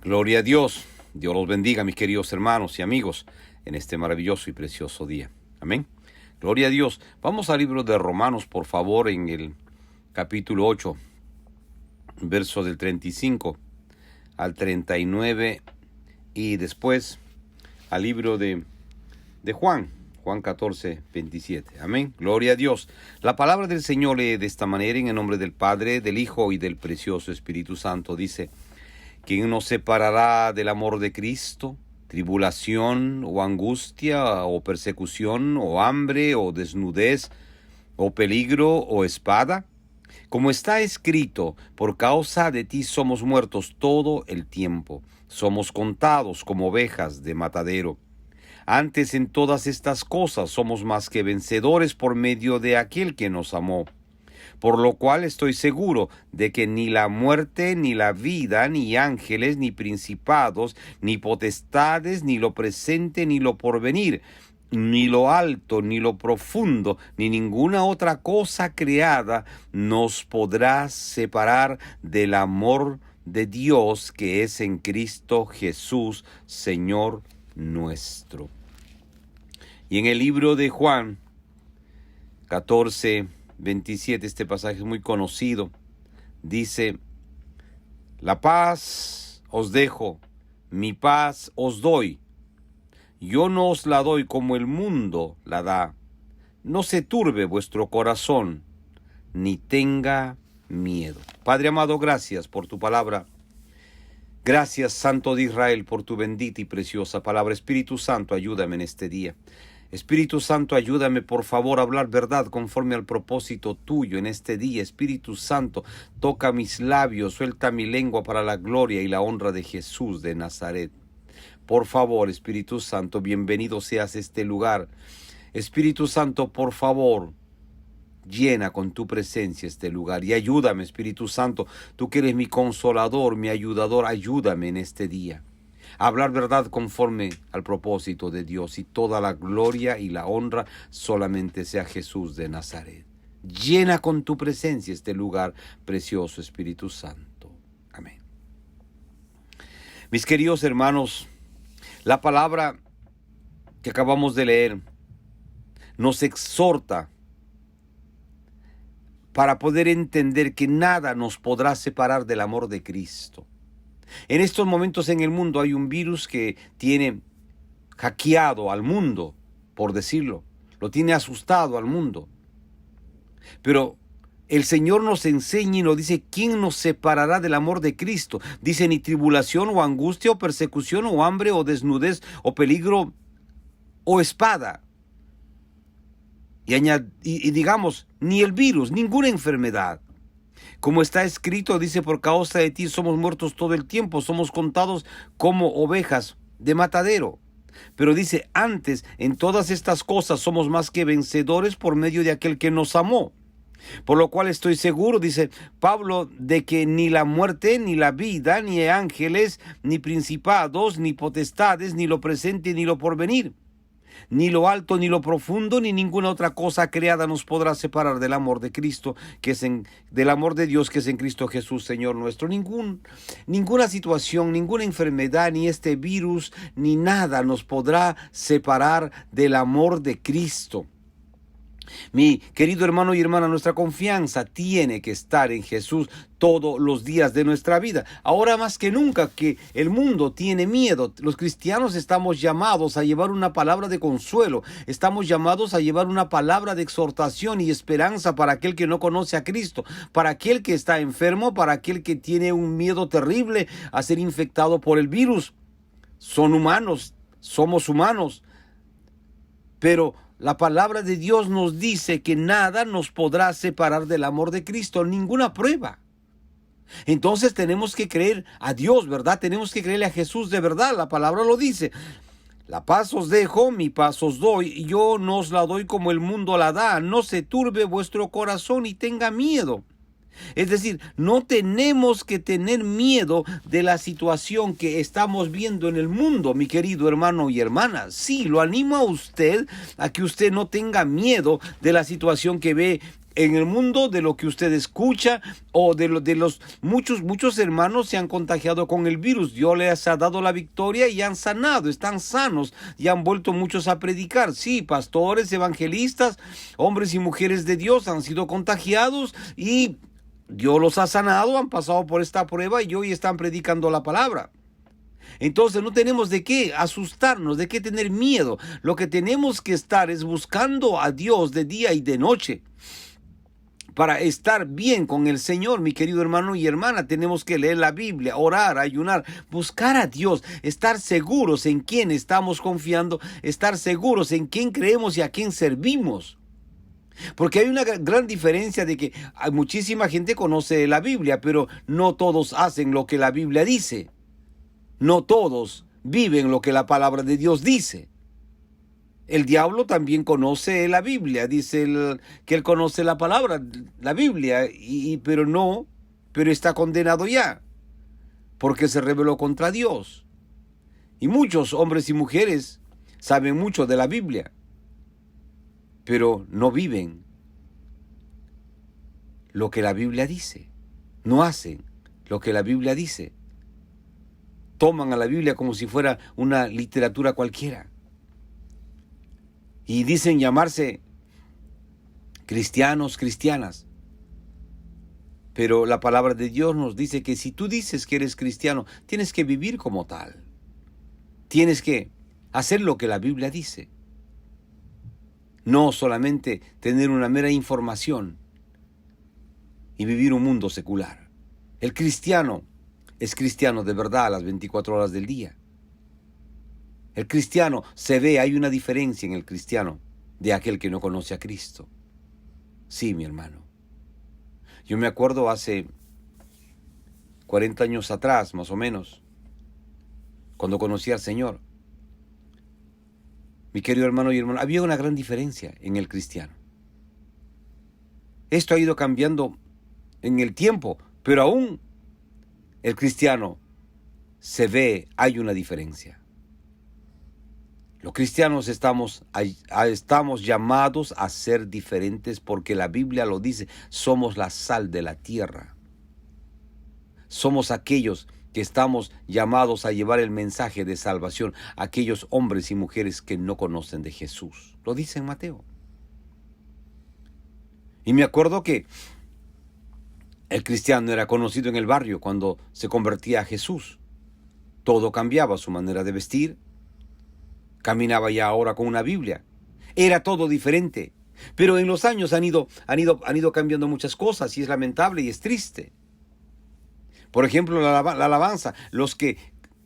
Gloria a Dios. Dios los bendiga, mis queridos hermanos y amigos, en este maravilloso y precioso día. Amén. Gloria a Dios. Vamos al libro de Romanos, por favor, en el capítulo 8, versos del 35 al 39, y después al libro de Juan 14, 27. Amén. Gloria a Dios. La palabra del Señor lee de esta manera, en el nombre del Padre, del Hijo y del precioso Espíritu Santo. Dice: ¿quién nos separará del amor de Cristo? ¿Tribulación o angustia o persecución o hambre o desnudez o peligro o espada? Como está escrito, por causa de ti somos muertos todo el tiempo. Somos contados como ovejas de matadero. Antes, en todas estas cosas somos más que vencedores por medio de aquel que nos amó. Por lo cual estoy seguro de que ni la muerte, ni la vida, ni ángeles, ni principados, ni potestades, ni lo presente, ni lo porvenir, ni lo alto, ni lo profundo, ni ninguna otra cosa creada nos podrá separar del amor de Dios que es en Cristo Jesús, Señor nuestro. Y en el libro de Juan 14, 27, este pasaje es muy conocido, dice: la paz os dejo, mi paz os doy. Yo no os la doy como el mundo la da. No se turbe vuestro corazón, ni tenga miedo. Padre amado, gracias por tu palabra. Gracias, Santo de Israel, por tu bendita y preciosa palabra. Espíritu Santo, ayúdame en este día. Espíritu Santo, ayúdame por favor a hablar verdad conforme al propósito tuyo en este día. Espíritu Santo, toca mis labios, suelta mi lengua para la gloria y la honra de Jesús de Nazaret. Por favor, Espíritu Santo, bienvenido seas a este lugar. Espíritu Santo, por favor, llena con tu presencia este lugar y ayúdame, Espíritu Santo, tú que eres mi consolador, mi ayudador, ayúdame en este día. Hablar verdad conforme al propósito de Dios, y toda la gloria y la honra solamente sea Jesús de Nazaret. Llena con tu presencia este lugar, precioso Espíritu Santo. Amén. Mis queridos hermanos, la palabra que acabamos de leer nos exhorta para poder entender que nada nos podrá separar del amor de Cristo. En estos momentos en el mundo hay un virus que tiene hackeado al mundo, por decirlo. Lo tiene asustado al mundo. Pero el Señor nos enseña y nos dice: ¿quién nos separará del amor de Cristo? Dice: ni tribulación o angustia o persecución o hambre o desnudez o peligro o espada. Y digamos, ni el virus, ninguna enfermedad. Como está escrito, dice: por causa de ti somos muertos todo el tiempo, somos contados como ovejas de matadero. Pero dice: antes, en todas estas cosas somos más que vencedores por medio de aquel que nos amó. Por lo cual estoy seguro, dice Pablo, de que ni la muerte, ni la vida, ni ángeles, ni principados, ni potestades, ni lo presente, ni lo porvenir, ni lo alto, ni lo profundo, ni ninguna otra cosa creada nos podrá separar del amor de Cristo, del amor de Dios que es en Cristo Jesús, Señor nuestro. Ninguna situación, ninguna enfermedad, ni este virus, ni nada nos podrá separar del amor de Cristo. Mi querido hermano y hermana, nuestra confianza tiene que estar en Jesús todos los días de nuestra vida. Ahora más que nunca que el mundo tiene miedo, los cristianos estamos llamados a llevar una palabra de consuelo. Estamos llamados a llevar una palabra de exhortación y esperanza para aquel que no conoce a Cristo, para aquel que está enfermo, para aquel que tiene un miedo terrible a ser infectado por el virus. Son humanos, somos humanos, pero la palabra de Dios nos dice que nada nos podrá separar del amor de Cristo, ninguna prueba. Entonces tenemos que creer a Dios, ¿verdad? Tenemos que creerle a Jesús de verdad. La palabra lo dice: la paz os dejo, mi paz os doy, y yo no os la doy como el mundo la da. No se turbe vuestro corazón y tenga miedo. Es decir, no tenemos que tener miedo de la situación que estamos viendo en el mundo, mi querido hermano y hermana. Sí, lo animo a usted a que usted no tenga miedo de la situación que ve en el mundo de lo que usted escucha o de los muchos hermanos se han contagiado con el virus. Dios les ha dado la victoria y han sanado, están sanos y han vuelto muchos a predicar. Sí, pastores, evangelistas, hombres y mujeres de Dios han sido contagiados y Dios los ha sanado, han pasado por esta prueba y hoy están predicando la palabra. Entonces no tenemos de qué asustarnos, de qué tener miedo. Lo que tenemos que estar es buscando a Dios de día y de noche. Para estar bien con el Señor, mi querido hermano y hermana, tenemos que leer la Biblia, orar, ayunar, buscar a Dios, estar seguros en quién estamos confiando, estar seguros en quién creemos y a quién servimos. Porque hay una gran diferencia de que hay muchísima gente conoce la Biblia, pero no todos hacen lo que la Biblia dice. No todos viven lo que la palabra de Dios dice. El diablo también conoce la Biblia, dice que él conoce la palabra, la Biblia, pero está condenado ya, porque se rebeló contra Dios. Y muchos hombres y mujeres saben mucho de la Biblia, pero no viven lo que la Biblia dice, no hacen lo que la Biblia dice. Toman a la Biblia como si fuera una literatura cualquiera. Y dicen llamarse cristianos, cristianas. Pero la palabra de Dios nos dice que si tú dices que eres cristiano, tienes que vivir como tal. Tienes que hacer lo que la Biblia dice. No solamente tener una mera información y vivir un mundo secular. El cristiano es cristiano de verdad a las 24 horas del día. El cristiano se ve, hay una diferencia en el cristiano de aquel que no conoce a Cristo. Sí, mi hermano. Yo me acuerdo hace 40 años atrás, más o menos, cuando conocí al Señor. Mi querido hermano y hermana, había una gran diferencia en el cristiano. Esto ha ido cambiando en el tiempo, pero aún el cristiano se ve, hay una diferencia. Los cristianos estamos llamados a ser diferentes porque la Biblia lo dice, somos la sal de la tierra. Somos aquellos que estamos llamados a llevar el mensaje de salvación a aquellos hombres y mujeres que no conocen de Jesús. Lo dice en Mateo. Y me acuerdo que el cristiano era conocido en el barrio cuando se convertía a Jesús. Todo cambiaba, su manera de vestir. Caminaba ya ahora con una Biblia. Era todo diferente. Pero en los años han ido cambiando muchas cosas y es lamentable y es triste. Por ejemplo, la alabanza. Los que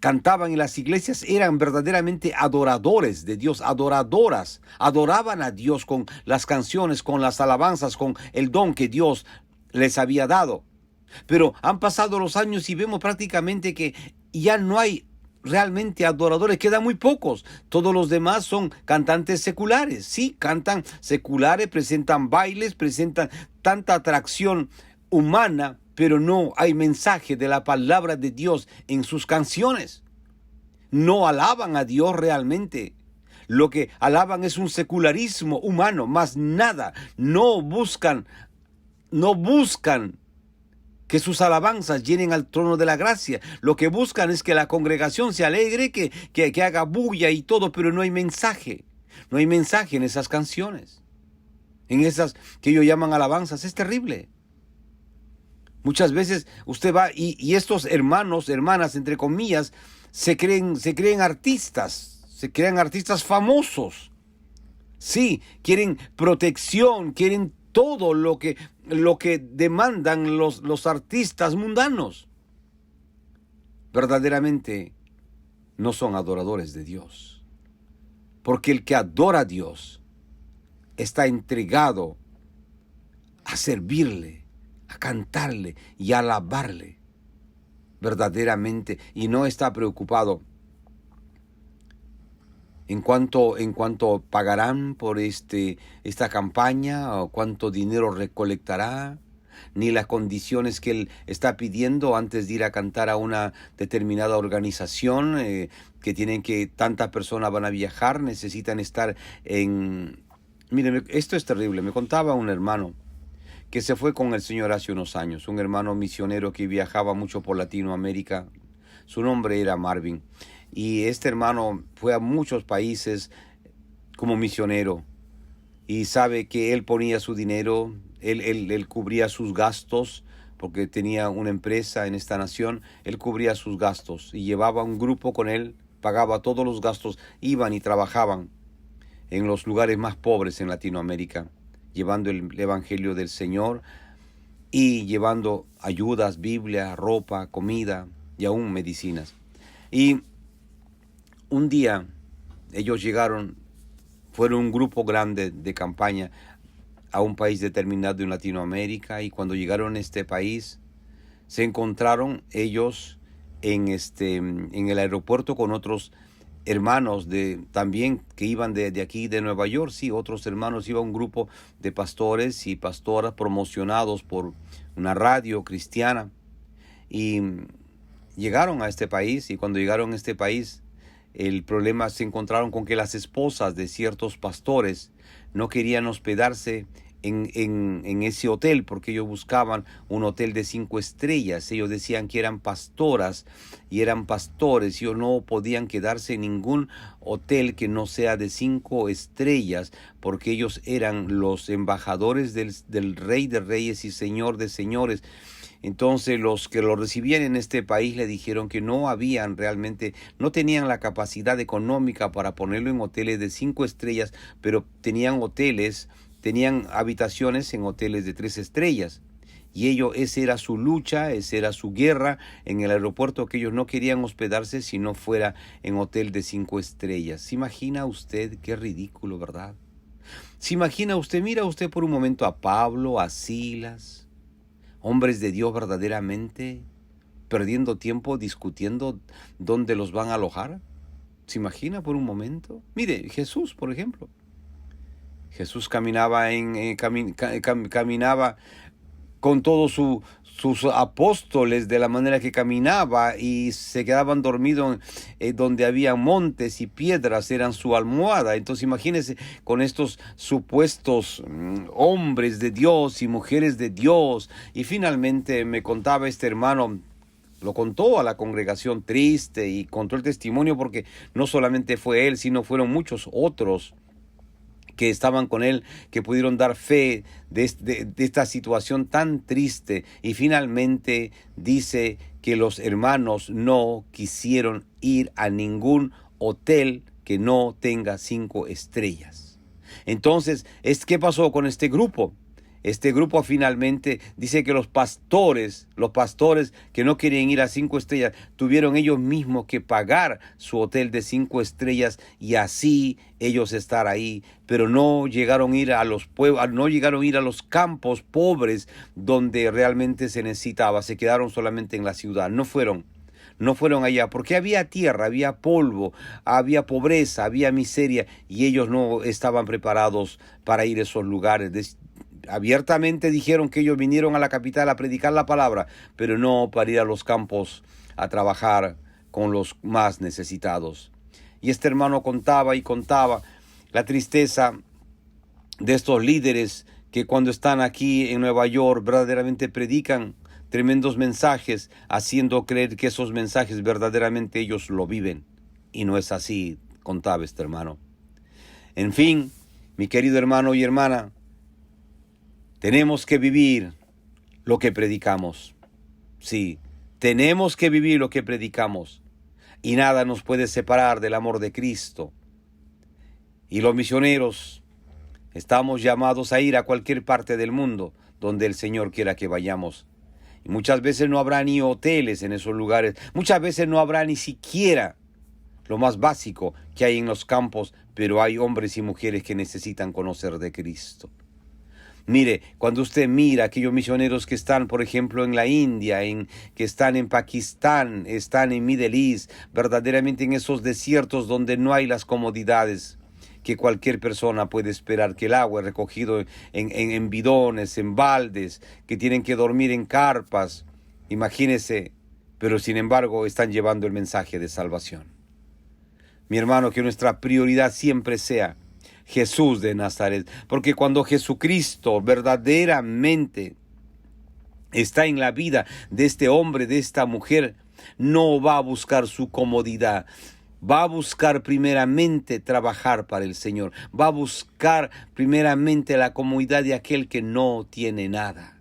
cantaban en las iglesias eran verdaderamente adoradores de Dios, adoradoras. Adoraban a Dios con las canciones, con las alabanzas, con el don que Dios les había dado. Pero han pasado los años y vemos prácticamente que ya no hay realmente adoradores, quedan muy pocos. Todos los demás son cantantes seculares. Sí, cantan seculares, presentan bailes, presentan tanta atracción humana, pero no hay mensaje de la palabra de Dios en sus canciones. No alaban a Dios realmente. Lo que alaban es un secularismo humano, más nada. No buscan que sus alabanzas llenen al trono de la gracia. Lo que buscan es que la congregación se alegre, que haga bulla y todo, pero no hay mensaje. No hay mensaje en esas canciones. En esas que ellos llaman alabanzas. Es terrible. Muchas veces usted va y estos hermanos, hermanas, entre comillas, se creen artistas. Se crean artistas famosos. Sí, quieren protección, quieren todo lo que demandan los artistas mundanos. Verdaderamente no son adoradores de Dios. Porque el que adora a Dios está entregado a servirle, a cantarle y a alabarle verdaderamente, y no está preocupado en cuánto pagarán por esta campaña, o cuánto dinero recolectará, ni las condiciones que él está pidiendo antes de ir a cantar a una determinada organización, que tienen que tantas personas van a viajar, necesitan estar en... Miren, esto es terrible. Me contaba un hermano que se fue con el Señor hace unos años, un hermano misionero que viajaba mucho por Latinoamérica. Su nombre era Marvin. Y este hermano fue a muchos países como misionero. Y sabe que él ponía su dinero, él cubría sus gastos, porque tenía una empresa en esta nación. Él cubría sus gastos y llevaba un grupo con él, pagaba todos los gastos, iban y trabajaban en los lugares más pobres en Latinoamérica, llevando el Evangelio del Señor y llevando ayudas, Biblia, ropa, comida y aún medicinas. Y un día ellos fueron un grupo grande de campaña a un país determinado en Latinoamérica, y cuando llegaron a este país se encontraron ellos en el aeropuerto con otros hermanos también que iban de aquí de Nueva York. Sí, otros hermanos, iba un grupo de pastores y pastoras promocionados por una radio cristiana, y llegaron a este país. Y cuando llegaron a este país, el problema, se encontraron con que las esposas de ciertos pastores no querían hospedarse en ese hotel, porque ellos buscaban un hotel de 5 estrellas. Ellos decían que eran pastoras y eran pastores, y ellos no podían quedarse en ningún hotel que no sea de 5 estrellas, porque ellos eran los embajadores del Rey de Reyes y Señor de Señores. Entonces los que lo recibían en este país le dijeron que no tenían la capacidad económica para ponerlo en hoteles de 5 estrellas, pero tenían habitaciones en hoteles de 3 estrellas. Y esa era su lucha, esa era su guerra en el aeropuerto, que ellos no querían hospedarse si no fuera en hotel de 5 estrellas. ¿Se imagina usted qué ridículo, verdad? ¿Se imagina usted? Mira usted por un momento a Pablo, a Silas, hombres de Dios verdaderamente, perdiendo tiempo discutiendo dónde los van a alojar. ¿Se imagina por un momento? Mire, Jesús, por ejemplo. Jesús caminaba caminaba con todos sus apóstoles de la manera que caminaba, y se quedaban dormidos donde había montes y piedras, eran su almohada. Entonces imagínense con estos supuestos hombres de Dios y mujeres de Dios. Y finalmente me contaba este hermano, lo contó a la congregación triste, y contó el testimonio, porque no solamente fue él, sino fueron muchos otros que estaban con él, que pudieron dar fe de esta situación tan triste. Y finalmente dice que los hermanos no quisieron ir a ningún hotel que no tenga 5 estrellas. Entonces, ¿qué pasó con este grupo? Este grupo finalmente dice que los pastores que no querían ir a 5 estrellas, tuvieron ellos mismos que pagar su hotel de 5 estrellas y así ellos estar ahí. Pero no llegaron a ir a los pueblos, no llegaron a ir a los campos pobres donde realmente se necesitaba. Se quedaron solamente en la ciudad. No fueron allá, porque había tierra, había polvo, había pobreza, había miseria, y ellos no estaban preparados para ir a esos lugares. Abiertamente dijeron que ellos vinieron a la capital a predicar la palabra, pero no para ir a los campos a trabajar con los más necesitados. Y este hermano contaba la tristeza de estos líderes que cuando están aquí en Nueva York verdaderamente predican tremendos mensajes, haciendo creer que esos mensajes verdaderamente ellos lo viven. Y no es así, contaba este hermano. En fin, mi querido hermano y hermana, tenemos que vivir lo que predicamos. Sí, tenemos que vivir lo que predicamos. Y nada nos puede separar del amor de Cristo. Y los misioneros estamos llamados a ir a cualquier parte del mundo donde el Señor quiera que vayamos. Y muchas veces no habrá ni hoteles en esos lugares. Muchas veces no habrá ni siquiera lo más básico que hay en los campos, pero hay hombres y mujeres que necesitan conocer de Cristo. Mire, cuando usted mira aquellos misioneros que están, por ejemplo, en la India, que están en Pakistán, están en Middle East, verdaderamente en esos desiertos donde no hay las comodidades que cualquier persona puede esperar, que el agua es recogido en bidones, en baldes, que tienen que dormir en carpas. Imagínese, pero sin embargo están llevando el mensaje de salvación. Mi hermano, que nuestra prioridad siempre sea Jesús de Nazaret. Porque cuando Jesucristo verdaderamente está en la vida de este hombre, de esta mujer, no va a buscar su comodidad. Va a buscar primeramente trabajar para el Señor. Va a buscar primeramente la comodidad de aquel que no tiene nada.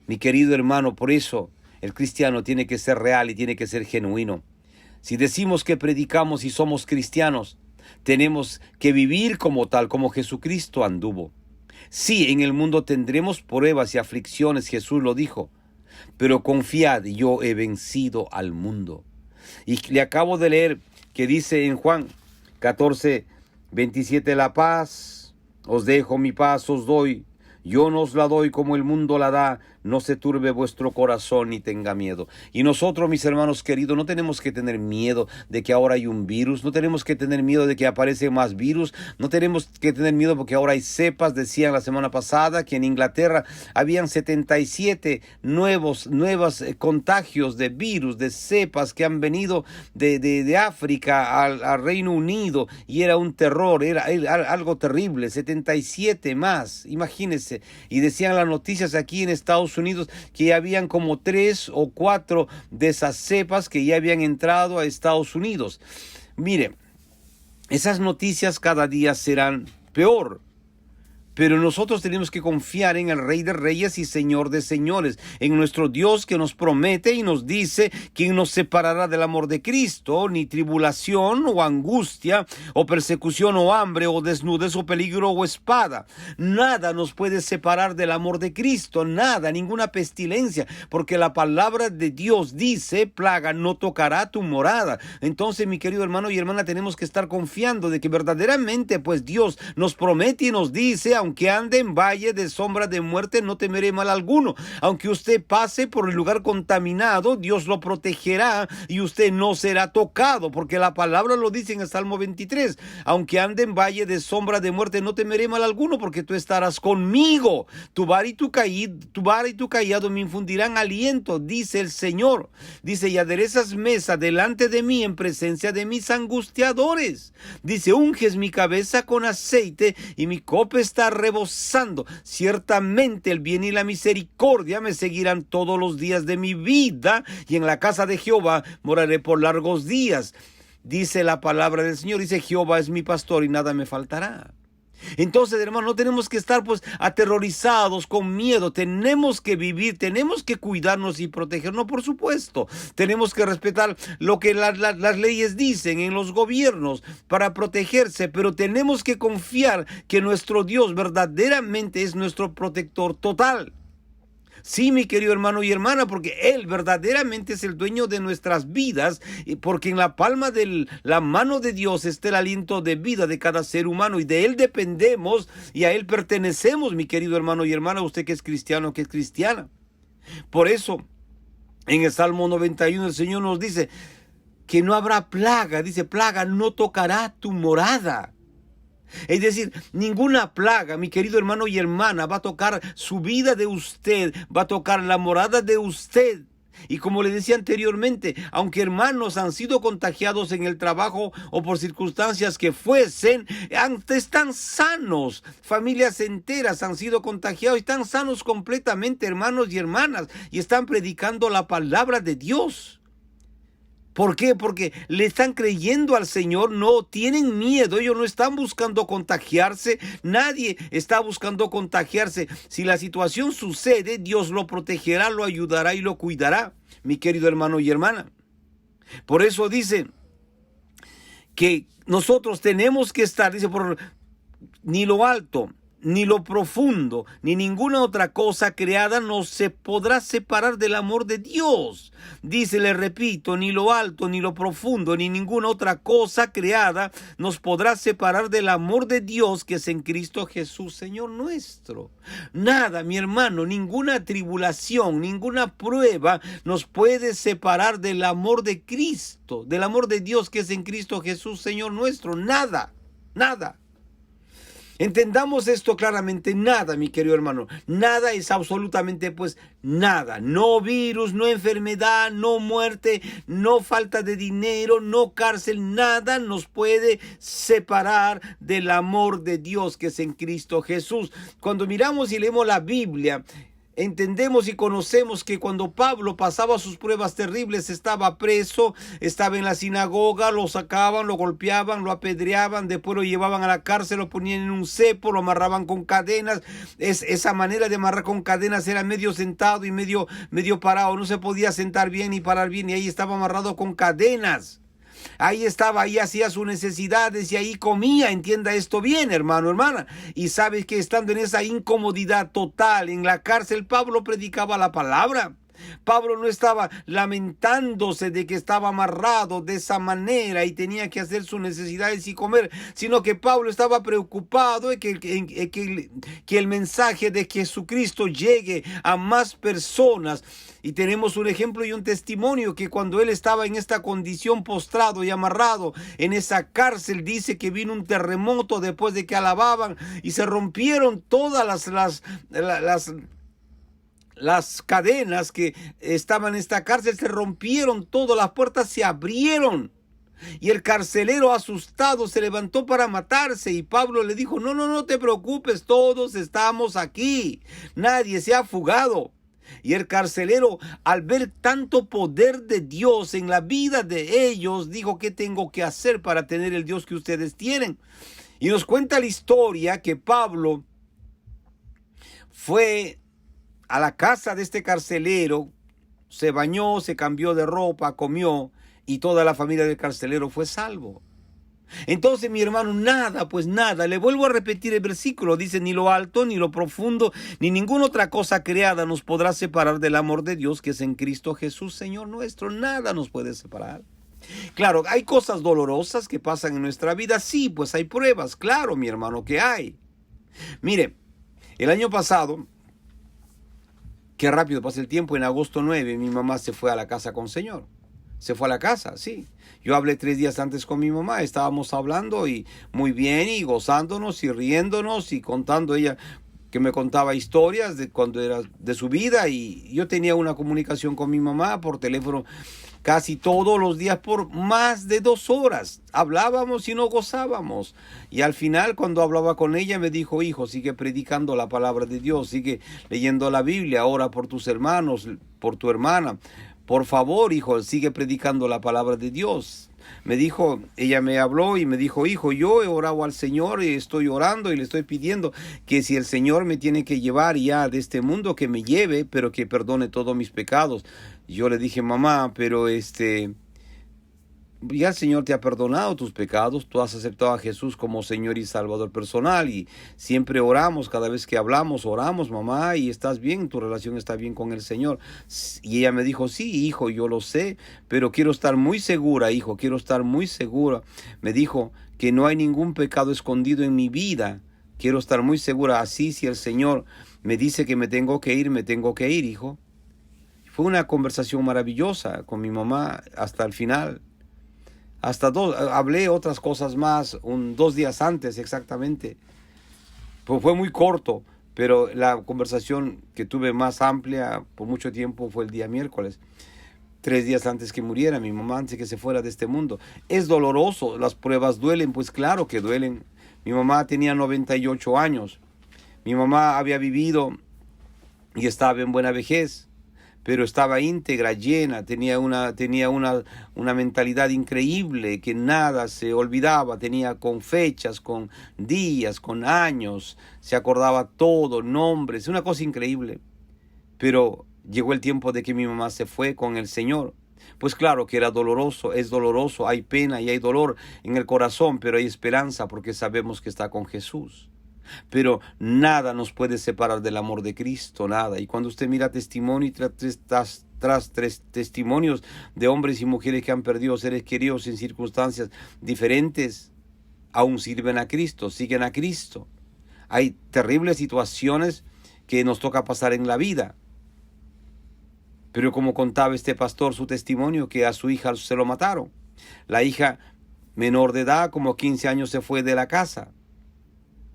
Mi querido hermano, por eso el cristiano tiene que ser real y tiene que ser genuino. Si decimos que predicamos y somos cristianos, tenemos que vivir como tal, como Jesucristo anduvo. Sí, en el mundo tendremos pruebas y aflicciones, Jesús lo dijo, pero confiad, yo he vencido al mundo. Y le acabo de leer que dice en Juan 14:27, la paz os dejo, mi paz os doy. Yo no os la doy como el mundo la da, no se turbe vuestro corazón ni tenga miedo. Y nosotros, mis hermanos queridos, no tenemos que tener miedo de que ahora hay un virus, no tenemos que tener miedo de que aparece más virus, no tenemos que tener miedo porque ahora hay cepas. Decían la semana pasada que en Inglaterra habían 77 nuevos contagios de virus, de cepas que han venido de África al Reino Unido, y era un terror, era algo terrible, 77 más, imagínense. Y decían las noticias aquí en Estados Unidos que ya habían como 3 o 4 de esas cepas que ya habían entrado a Estados Unidos. Mire, esas noticias cada día serán peor. Pero nosotros tenemos que confiar en el Rey de Reyes y Señor de Señores, en nuestro Dios que nos promete y nos dice: ¿quién nos separará del amor de Cristo? Ni tribulación o angustia o persecución o hambre o desnudez o peligro o espada. Nada nos puede separar del amor de Cristo, nada, ninguna pestilencia, porque la palabra de Dios dice: plaga no tocará tu morada. Entonces, mi querido hermano y hermana, tenemos que estar confiando de que verdaderamente pues Dios nos promete y nos dice: aunque ande en valle de sombra de muerte, no temeré mal alguno. Aunque usted pase por el lugar contaminado, Dios lo protegerá y usted no será tocado, porque la palabra lo dice en el Salmo 23. Aunque ande en valle de sombra de muerte, no temeré mal alguno, porque tú estarás conmigo. Tu vara y tu cayado me infundirán aliento, dice el Señor. Dice: y aderezas mesa delante de mí en presencia de mis angustiadores. Dice: unges mi cabeza con aceite y mi copa está rebosando. Ciertamente el bien y la misericordia me seguirán todos los días de mi vida, y en la casa de Jehová moraré por largos días. Dice la palabra del Señor, dice: Jehová es mi pastor y nada me faltará. Entonces, hermano, no tenemos que estar pues aterrorizados, con miedo. Tenemos que vivir, tenemos que cuidarnos y protegernos, por supuesto. Tenemos que respetar lo que las leyes dicen en los gobiernos para protegerse, pero tenemos que confiar que nuestro Dios verdaderamente es nuestro protector total. Sí, mi querido hermano y hermana, porque Él verdaderamente es el dueño de nuestras vidas, y porque en la palma de la mano de Dios está el aliento de vida de cada ser humano, y de Él dependemos y a Él pertenecemos, mi querido hermano y hermana, usted que es cristiano, que es cristiana. Por eso, en el Salmo 91 el Señor nos dice que no habrá plaga, dice: plaga no tocará tu morada. Es decir, ninguna plaga, mi querido hermano y hermana, va a tocar su vida de usted, va a tocar la morada de usted. Y como le decía anteriormente, aunque hermanos han sido contagiados en el trabajo o por circunstancias que fuesen, están sanos. Familias enteras han sido contagiados y están sanos completamente, hermanos y hermanas, y están predicando la palabra de Dios. ¿Por qué? Porque le están creyendo al Señor, no tienen miedo, ellos no están buscando contagiarse, nadie está buscando contagiarse. Si la situación sucede, Dios lo protegerá, lo ayudará y lo cuidará, mi querido hermano y hermana. Por eso dice que nosotros tenemos que estar, dice, por ni lo alto, ni lo profundo, ni ninguna otra cosa creada nos se podrá separar del amor de Dios. Dice, le repito, ni lo alto, ni lo profundo, ni ninguna otra cosa creada nos podrá separar del amor de Dios que es en Cristo Jesús, Señor nuestro. Nada, mi hermano, ninguna tribulación, ninguna prueba nos puede separar del amor de Cristo, del amor de Dios que es en Cristo Jesús, Señor nuestro. Nada, nada. Entendamos esto claramente, nada, mi querido hermano, nada es absolutamente pues nada, no virus, no enfermedad, no muerte, no falta de dinero, no cárcel, nada nos puede separar del amor de Dios que es en Cristo Jesús. Cuando miramos y leemos la Biblia, entendemos y conocemos que cuando Pablo pasaba sus pruebas terribles, estaba preso, estaba en la sinagoga, lo sacaban, lo golpeaban, lo apedreaban, después lo llevaban a la cárcel, lo ponían en un cepo, lo amarraban con cadenas. Esa manera de amarrar con cadenas era medio sentado y medio parado, no se podía sentar bien ni parar bien, y ahí estaba amarrado con cadenas. Ahí estaba, ahí hacía sus necesidades y ahí comía, entienda esto bien, hermano, hermana. Y sabes que estando en esa incomodidad total en la cárcel, Pablo predicaba la palabra. Pablo no estaba lamentándose de que estaba amarrado de esa manera y tenía que hacer sus necesidades y comer, sino que Pablo estaba preocupado de que el mensaje de Jesucristo llegue a más personas. Y tenemos un ejemplo y un testimonio que cuando él estaba en esta condición postrado y amarrado en esa cárcel, dice que vino un terremoto después de que alababan y se rompieron todas las cadenas que estaban en esta cárcel, se rompieron todas, las puertas se abrieron. Y el carcelero asustado se levantó para matarse y Pablo le dijo, no te preocupes, todos estamos aquí, nadie se ha fugado. Y el carcelero, al ver tanto poder de Dios en la vida de ellos, dijo, ¿qué tengo que hacer para tener el Dios que ustedes tienen? Y nos cuenta la historia que Pablo fue a la casa de este carcelero, se bañó, se cambió de ropa, comió, y toda la familia del carcelero fue salvo. Entonces, mi hermano, nada, pues nada, le vuelvo a repetir el versículo, dice, ni lo alto, ni lo profundo, ni ninguna otra cosa creada nos podrá separar del amor de Dios que es en Cristo Jesús, Señor nuestro. Nada nos puede separar. Claro, hay cosas dolorosas que pasan en nuestra vida, sí, pues hay pruebas, claro, mi hermano, que hay. Mire, el año pasado, qué rápido pasa el tiempo, en agosto 9, mi mamá se fue a la casa con el Señor. Se fue a la casa, sí. Yo hablé 3 días antes con mi mamá, estábamos hablando y muy bien y gozándonos y riéndonos y contando ella que me contaba historias de cuando era de su vida, y yo tenía una comunicación con mi mamá por teléfono casi todos los días por más de 2 horas. Hablábamos y nos gozábamos. Y al final, cuando hablaba con ella, me dijo, hijo, sigue predicando la palabra de Dios, sigue leyendo la Biblia, ora por tus hermanos, por tu hermana. Por favor, hijo, sigue predicando la palabra de Dios. Me dijo, ella me habló y me dijo, hijo, yo he orado al Señor y estoy orando y le estoy pidiendo que si el Señor me tiene que llevar ya de este mundo, que me lleve, pero que perdone todos mis pecados. Yo le dije, mamá, pero ya el Señor te ha perdonado tus pecados, tú has aceptado a Jesús como Señor y Salvador personal y siempre oramos, cada vez que hablamos, oramos, mamá, y estás bien, tu relación está bien con el Señor. Y ella me dijo, sí, hijo, yo lo sé, pero quiero estar muy segura, hijo, quiero estar muy segura. Me dijo que no hay ningún pecado escondido en mi vida, quiero estar muy segura, así si el Señor me dice que me tengo que ir, hijo. Fue una conversación maravillosa con mi mamá hasta el final. Hablé otras cosas más, 2 días antes exactamente. Pues fue muy corto, pero la conversación que tuve más amplia por mucho tiempo fue el día miércoles. 3 días antes que muriera mi mamá, antes que se fuera de este mundo. Es doloroso, las pruebas duelen, pues claro que duelen. Mi mamá tenía 98 años. Mi mamá había vivido y estaba en buena vejez, pero estaba íntegra, llena, tenía una mentalidad increíble, que nada se olvidaba, tenía con fechas, con días, con años, se acordaba todo, nombres, una cosa increíble. Pero llegó el tiempo de que mi mamá se fue con el Señor. Pues claro que era doloroso, es doloroso, hay pena y hay dolor en el corazón, pero hay esperanza porque sabemos que está con Jesús. Pero nada nos puede separar del amor de Cristo, nada. Y cuando usted mira testimonio tras testimonios de hombres y mujeres que han perdido seres queridos en circunstancias diferentes, aún sirven a Cristo, siguen a Cristo. Hay terribles situaciones que nos toca pasar en la vida. Pero como contaba este pastor su testimonio, que a su hija se lo mataron. La hija menor de edad, como 15 años, se fue de la casa.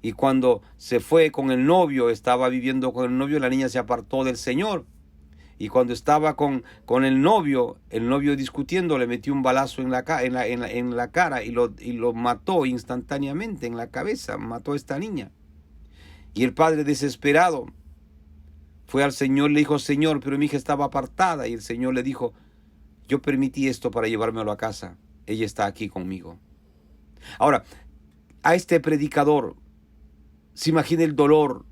Y cuando se fue con el novio, estaba viviendo con el novio, la niña se apartó del Señor. Y cuando estaba con el novio discutiendo, le metió un balazo en la cara y lo mató instantáneamente en la cabeza, mató a esta niña. Y el padre, desesperado, fue al Señor, le dijo: Señor, pero mi hija estaba apartada. Y el Señor le dijo: yo permití esto para llevármelo a casa. Ella está aquí conmigo. Ahora, a este predicador, se imagina el dolor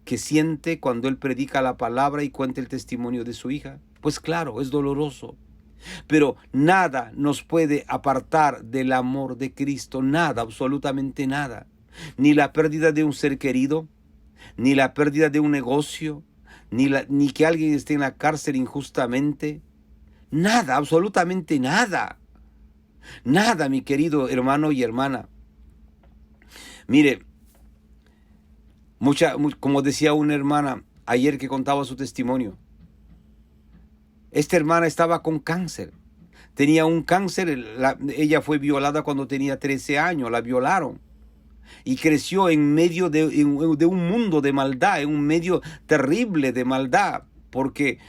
que siente cuando él predica la palabra y cuenta el testimonio de su hija. Pues claro, es doloroso. Pero nada nos puede apartar del amor de Cristo. Nada, absolutamente nada. Ni la pérdida de un ser querido, ni la pérdida de un negocio, ni que alguien esté en la cárcel injustamente. Nada, absolutamente nada. Nada, mi querido hermano y hermana. Mire, como decía una hermana ayer que contaba su testimonio, esta hermana estaba con cáncer. Tenía un cáncer, ella fue violada cuando tenía 13 años, la violaron. Y creció en medio de un mundo de maldad, en un medio terrible de maldad, porque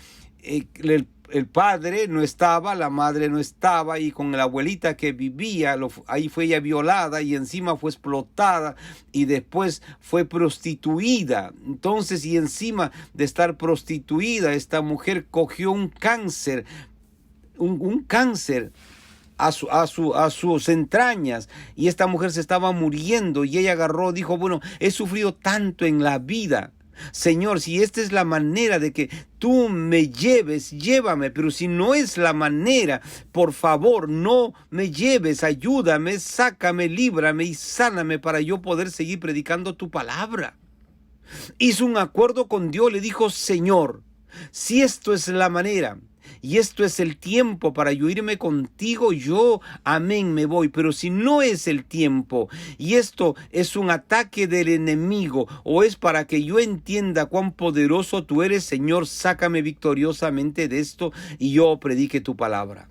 el padre no estaba, la madre no estaba, y con la abuelita que vivía, ahí fue ella violada y encima fue explotada y después fue prostituida. Entonces, y encima de estar prostituida, esta mujer cogió un cáncer, un cáncer a sus entrañas, y esta mujer se estaba muriendo, y ella dijo: bueno, he sufrido tanto en la vida, Señor, si esta es la manera de que tú me lleves, llévame, pero si no es la manera, por favor, no me lleves, ayúdame, sácame, líbrame y sáname para yo poder seguir predicando tu palabra. Hizo un acuerdo con Dios, le dijo: Señor, si esto es la manera y esto es el tiempo para yo irme contigo, yo, amén, me voy. Pero si no es el tiempo y esto es un ataque del enemigo, o es para que yo entienda cuán poderoso tú eres, Señor, sácame victoriosamente de esto y yo predique tu palabra.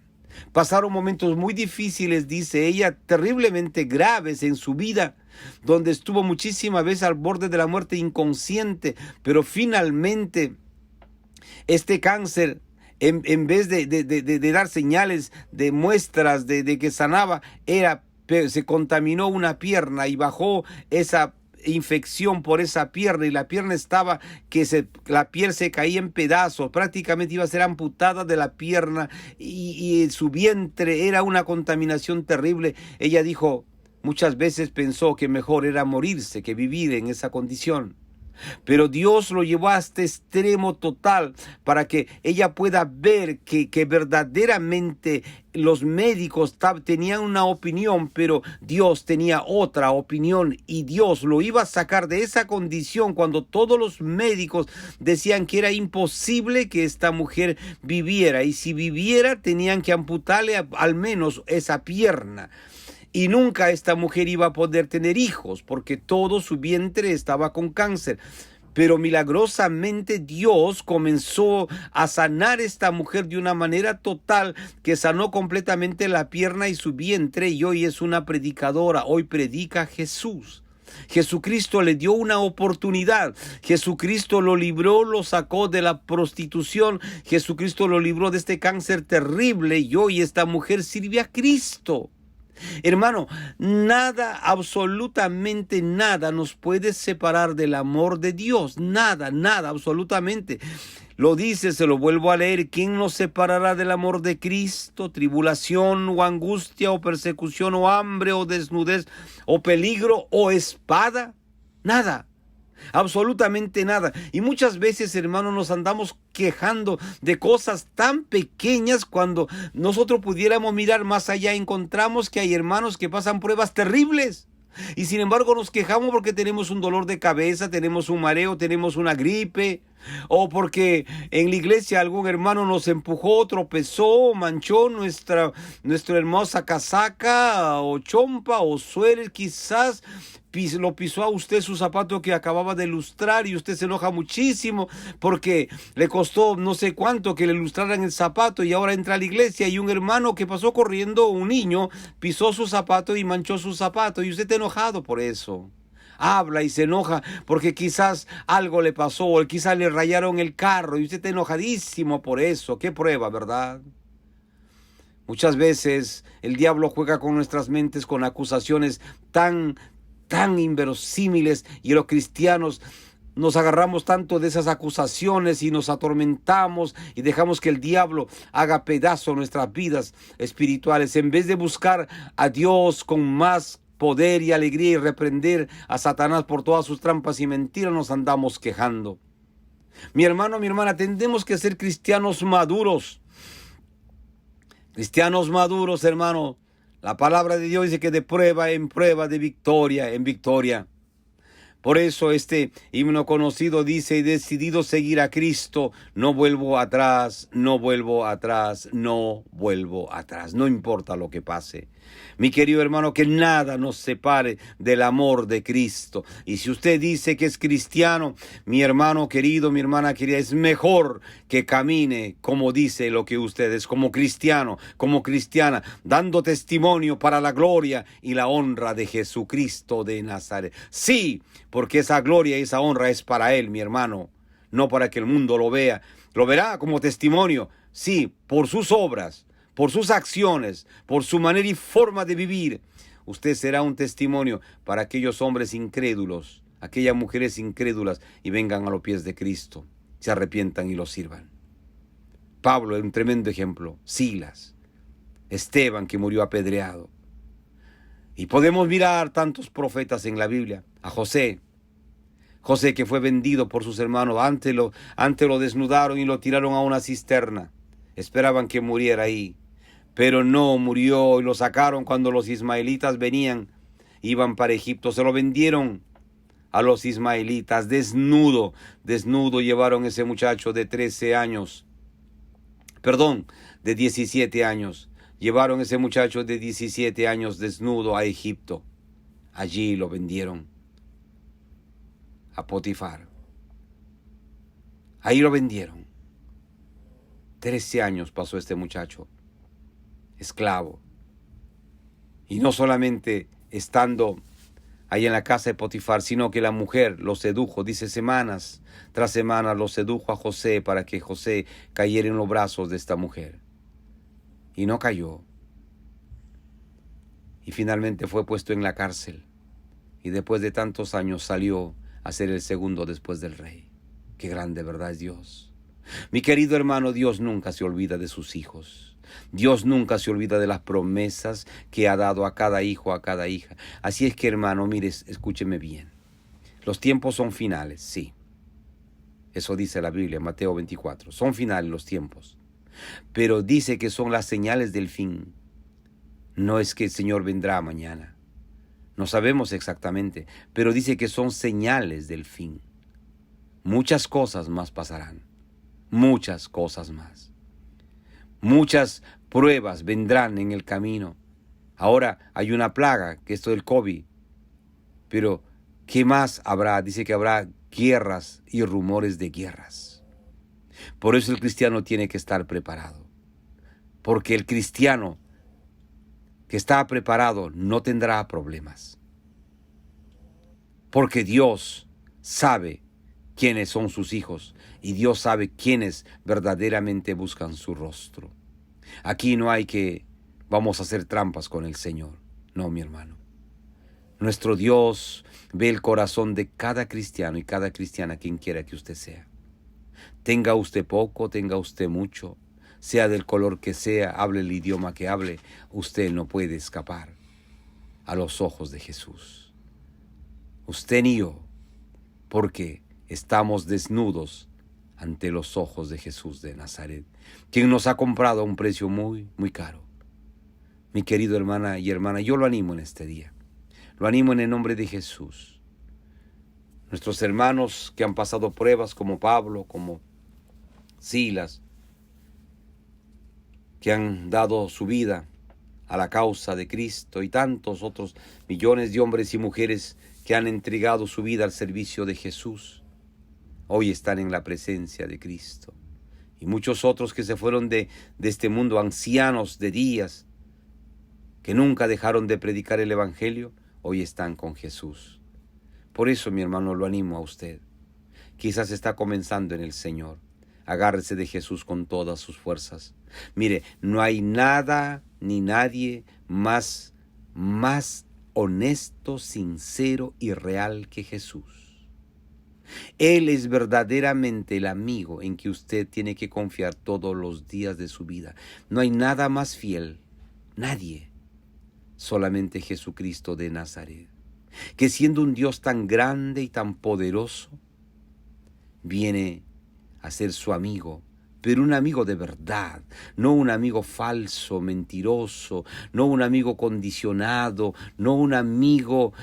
Pasaron momentos muy difíciles, dice ella, terriblemente graves en su vida, donde estuvo muchísimas veces al borde de la muerte, inconsciente, pero finalmente este cáncer, en vez de dar señales, de muestras de que sanaba, se contaminó una pierna y bajó esa infección por esa pierna, y la pierna estaba la piel se caía en pedazos, prácticamente iba a ser amputada de la pierna, y su vientre era una contaminación terrible. Ella dijo, muchas veces pensó que mejor era morirse que vivir en esa condición. Pero Dios lo llevó a este extremo total para que ella pueda ver que verdaderamente los médicos tenían una opinión, pero Dios tenía otra opinión, y Dios lo iba a sacar de esa condición cuando todos los médicos decían que era imposible que esta mujer viviera, y si viviera tenían que amputarle al menos esa pierna. Y nunca esta mujer iba a poder tener hijos porque todo su vientre estaba con cáncer. Pero milagrosamente Dios comenzó a sanar a esta mujer de una manera total, que sanó completamente la pierna y su vientre, y hoy es una predicadora, hoy predica a Jesús. Jesucristo le dio una oportunidad. Jesucristo lo libró, lo sacó de la prostitución. Jesucristo lo libró de este cáncer terrible, y hoy esta mujer sirve a Cristo. Hermano, nada, absolutamente nada nos puede separar del amor de Dios. Nada, absolutamente. Lo dice, se lo vuelvo a leer: ¿quién nos separará del amor de Cristo? Tribulación o angustia o persecución o hambre o desnudez o peligro o espada. Nada. Absolutamente nada. Y muchas veces, hermanos, nos andamos quejando de cosas tan pequeñas, cuando nosotros pudiéramos mirar más allá. Encontramos que hay hermanos que pasan pruebas terribles, y sin embargo nos quejamos porque tenemos un dolor de cabeza, tenemos un mareo, tenemos una gripe, o porque en la iglesia algún hermano nos empujó, tropezó, manchó nuestra hermosa casaca o chompa o suéter, quizás lo pisó a usted su zapato que acababa de lustrar, y usted se enoja muchísimo porque le costó no sé cuánto que le lustraran el zapato, y ahora entra a la iglesia y un hermano que pasó corriendo, un niño, pisó su zapato y manchó su zapato, y usted está enojado por eso. habla y se enoja porque quizás algo le pasó o quizás le rayaron el carro y usted está enojadísimo por eso. ¿Qué prueba, verdad? Muchas veces el diablo juega con nuestras mentes con acusaciones tan inverosímiles y los cristianos nos agarramos tanto de esas acusaciones y nos atormentamos y dejamos que el diablo haga pedazo nuestras vidas espirituales en vez de buscar a Dios con más poder y alegría y reprender a Satanás por todas sus trampas y mentiras. Nos andamos quejando. Mi hermano, mi hermana, tenemos que ser cristianos maduros. Cristianos maduros, hermano. La palabra de Dios dice que de prueba en prueba, de victoria en victoria. Por eso este himno conocido dice: decidido seguir a Cristo, no vuelvo atrás, no vuelvo atrás, no vuelvo atrás. No importa lo que pase. Mi querido hermano, que nada nos separe del amor de Cristo. Y si usted dice que es cristiano, mi hermano querido, mi hermana querida, es mejor que camine como dice lo que usted es, como cristiano, como cristiana, dando testimonio para la gloria y la honra de Jesucristo de Nazaret. Sí, porque esa gloria y esa honra es para Él, mi hermano, no para que el mundo lo vea. Lo verá como testimonio, sí, por sus obras, por sus acciones, por su manera y forma de vivir. Usted será un testimonio para aquellos hombres incrédulos, aquellas mujeres incrédulas, y vengan a los pies de Cristo, se arrepientan y lo sirvan. Pablo es un tremendo ejemplo, Silas, Esteban, que murió apedreado. Y podemos mirar tantos profetas en la Biblia, a José, que fue vendido por sus hermanos, antes lo desnudaron y lo tiraron a una cisterna, esperaban que muriera ahí. Pero no murió y lo sacaron cuando los ismaelitas iban para Egipto. Se lo vendieron a los ismaelitas desnudo llevaron ese muchacho de 17 años. Llevaron ese muchacho de 17 años desnudo a Egipto. Allí lo vendieron a Potifar. Ahí lo vendieron. 13 años pasó este muchacho, esclavo. Y no solamente estando ahí en la casa de Potifar, sino que la mujer lo sedujo, dice, semanas tras semanas lo sedujo a José para que José cayera en los brazos de esta mujer. Y no cayó. Y finalmente fue puesto en la cárcel. Y después de tantos años salió a ser el segundo después del rey. Qué grande, ¿verdad? Es Dios. Mi querido hermano, Dios nunca se olvida de sus hijos. Dios nunca se olvida de las promesas que ha dado a cada hijo, a cada hija. Así es que, hermano, mire, escúcheme bien. Los tiempos son finales, sí. Eso dice la Biblia, Mateo 24. Son finales los tiempos. Pero dice que son las señales del fin. No es que el Señor vendrá mañana. No sabemos exactamente, pero dice que son señales del fin. Muchas cosas más pasarán. Muchas cosas más. Muchas pruebas vendrán en el camino. Ahora hay una plaga, que es esto del COVID. Pero, ¿qué más habrá? Dice que habrá guerras y rumores de guerras. Por eso el cristiano tiene que estar preparado. Porque el cristiano que está preparado no tendrá problemas. Porque Dios sabe quiénes son sus hijos y Dios sabe quiénes verdaderamente buscan su rostro. Aquí no hay que vamos a hacer trampas con el Señor. No, mi hermano. Nuestro Dios ve el corazón de cada cristiano y cada cristiana, quien quiera que usted sea. Tenga usted poco, tenga usted mucho, sea del color que sea, hable el idioma que hable, usted no puede escapar a los ojos de Jesús. Usted ni yo, porque estamos desnudos ante los ojos de Jesús de Nazaret, quien nos ha comprado a un precio muy, muy caro. Mi querido hermana y hermana, yo lo animo en este día. Lo animo en el nombre de Jesús. Nuestros hermanos que han pasado pruebas como Pablo, como Silas, que han dado su vida a la causa de Cristo, y tantos otros millones de hombres y mujeres que han entregado su vida al servicio de Jesús, hoy están en la presencia de Cristo. Y muchos otros que se fueron de este mundo, ancianos de días, que nunca dejaron de predicar el Evangelio, hoy están con Jesús. Por eso, mi hermano, lo animo a usted. Quizás está comenzando en el Señor. Agárrese de Jesús con todas sus fuerzas. Mire, no hay nada ni nadie más honesto, sincero y real que Jesús. Él es verdaderamente el amigo en que usted tiene que confiar todos los días de su vida. No hay nada más fiel, nadie, solamente Jesucristo de Nazaret, que siendo un Dios tan grande y tan poderoso, viene a ser su amigo, pero un amigo de verdad, no un amigo falso, mentiroso, no un amigo condicionado, no un amigo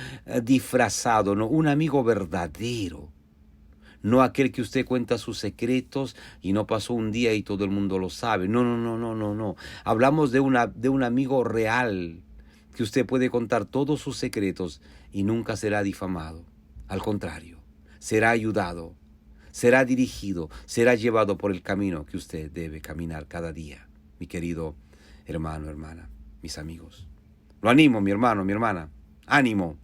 disfrazado, no, un amigo verdadero. No aquel que usted cuenta sus secretos y no pasó un día y todo el mundo lo sabe. No. Hablamos de un amigo real, que usted puede contar todos sus secretos y nunca será difamado. Al contrario, será ayudado, será dirigido, será llevado por el camino que usted debe caminar cada día. Mi querido hermano, hermana, mis amigos. Lo animo, mi hermano, mi hermana. Ánimo.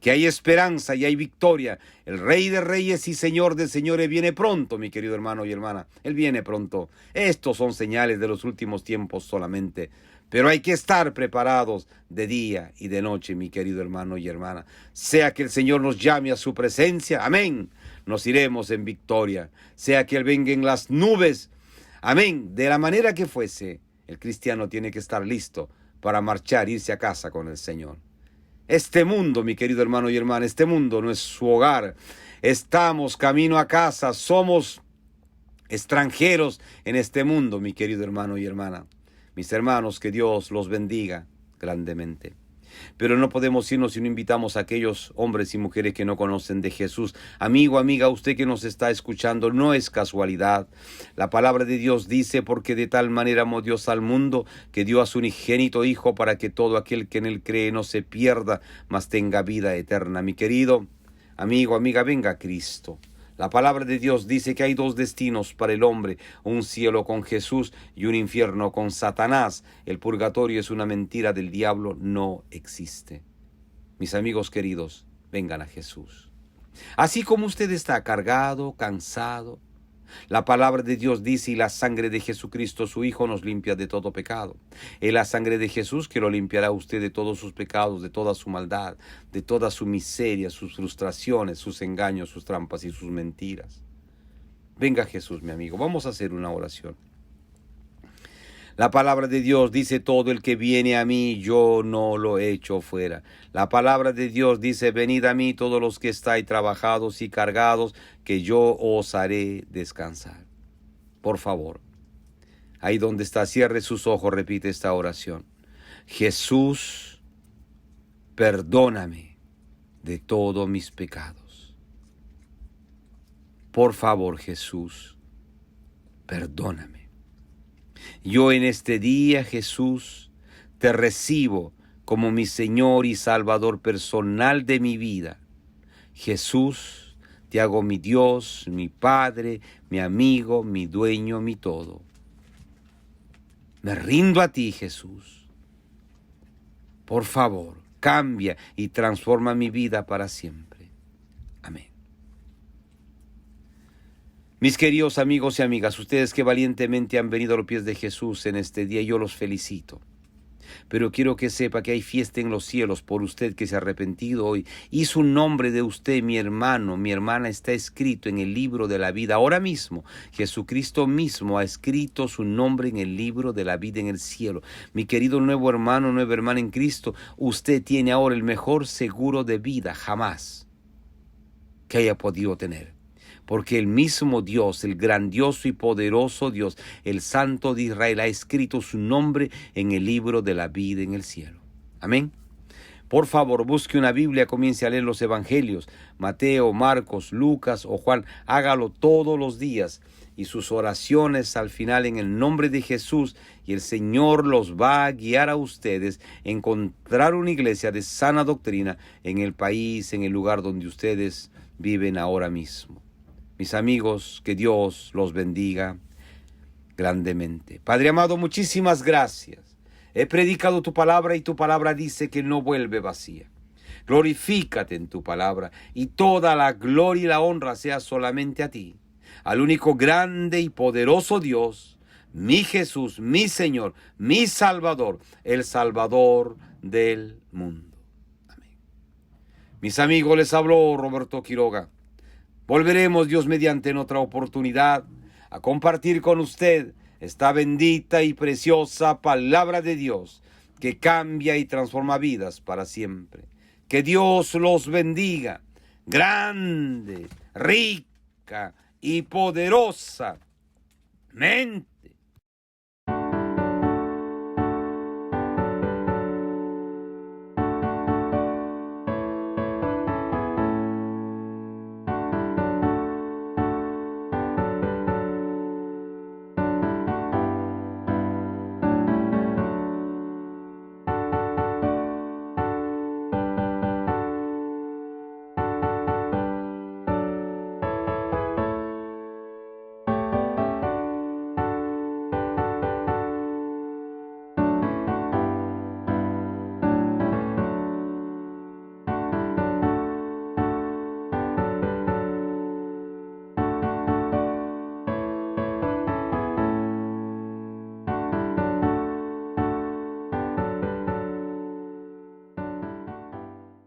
Que hay esperanza y hay victoria. El Rey de Reyes y Señor de Señores viene pronto, mi querido hermano y hermana. Él viene pronto. Estos son señales de los últimos tiempos solamente. Pero hay que estar preparados de día y de noche, mi querido hermano y hermana. Sea que el Señor nos llame a su presencia. Amén. Nos iremos en victoria. Sea que Él venga en las nubes. Amén. De la manera que fuese, el cristiano tiene que estar listo para marchar, irse a casa con el Señor. Este mundo, mi querido hermano y hermana, este mundo no es su hogar. Estamos camino a casa, somos extranjeros en este mundo, mi querido hermano y hermana. Mis hermanos, que Dios los bendiga grandemente. Pero no podemos irnos si no invitamos a aquellos hombres y mujeres que no conocen de Jesús. Amigo, amiga, usted que nos está escuchando, no es casualidad. La palabra de Dios dice, porque de tal manera amó Dios al mundo, que dio a su unigénito Hijo, para que todo aquel que en Él cree no se pierda, mas tenga vida eterna. Mi querido amigo, amiga, venga a Cristo. La palabra de Dios dice que hay dos destinos para el hombre, un cielo con Jesús y un infierno con Satanás. El purgatorio es una mentira del diablo, no existe. Mis amigos queridos, vengan a Jesús. Así como usted está cargado, cansado, la palabra de Dios dice, y la sangre de Jesucristo su Hijo nos limpia de todo pecado. Es la sangre de Jesús que lo limpiará a usted de todos sus pecados, de toda su maldad, de toda su miseria, sus frustraciones, sus engaños, sus trampas y sus mentiras. Venga Jesús, mi amigo, vamos a hacer una oración. La palabra de Dios dice, todo el que viene a mí, yo no lo echo fuera. La palabra de Dios dice, venid a mí todos los que estáis trabajados y cargados, que yo os haré descansar. Por favor, ahí donde está, cierre sus ojos, repite esta oración. Jesús, perdóname de todos mis pecados. Por favor, Jesús, perdóname. Yo en este día, Jesús, te recibo como mi Señor y Salvador personal de mi vida. Jesús, te hago mi Dios, mi Padre, mi amigo, mi dueño, mi todo. Me rindo a ti, Jesús. Por favor, cambia y transforma mi vida para siempre. Amén. Mis queridos amigos y amigas, ustedes que valientemente han venido a los pies de Jesús en este día, yo los felicito. Pero quiero que sepa que hay fiesta en los cielos por usted que se ha arrepentido hoy. Y su nombre de usted, mi hermano, mi hermana, está escrito en el libro de la vida. Ahora mismo, Jesucristo mismo ha escrito su nombre en el libro de la vida en el cielo. Mi querido nuevo hermano, nueva hermana en Cristo, usted tiene ahora el mejor seguro de vida jamás que haya podido tener. Porque el mismo Dios, el grandioso y poderoso Dios, el Santo de Israel, ha escrito su nombre en el libro de la vida en el cielo. Amén. Por favor, busque una Biblia, comience a leer los Evangelios, Mateo, Marcos, Lucas o Juan. Hágalo todos los días y sus oraciones al final en el nombre de Jesús, y el Señor los va a guiar a ustedes a encontrar una iglesia de sana doctrina en el país, en el lugar donde ustedes viven ahora mismo. Mis amigos, que Dios los bendiga grandemente. Padre amado, muchísimas gracias. He predicado tu palabra y tu palabra dice que no vuelve vacía. Glorifícate en tu palabra y toda la gloria y la honra sea solamente a ti, al único grande y poderoso Dios, mi Jesús, mi Señor, mi Salvador, el Salvador del mundo. Amén. Mis amigos, les habló Roberto Quiroga. Volveremos, Dios mediante, en otra oportunidad a compartir con usted esta bendita y preciosa palabra de Dios que cambia y transforma vidas para siempre. Que Dios los bendiga, grande, rica y poderosamente.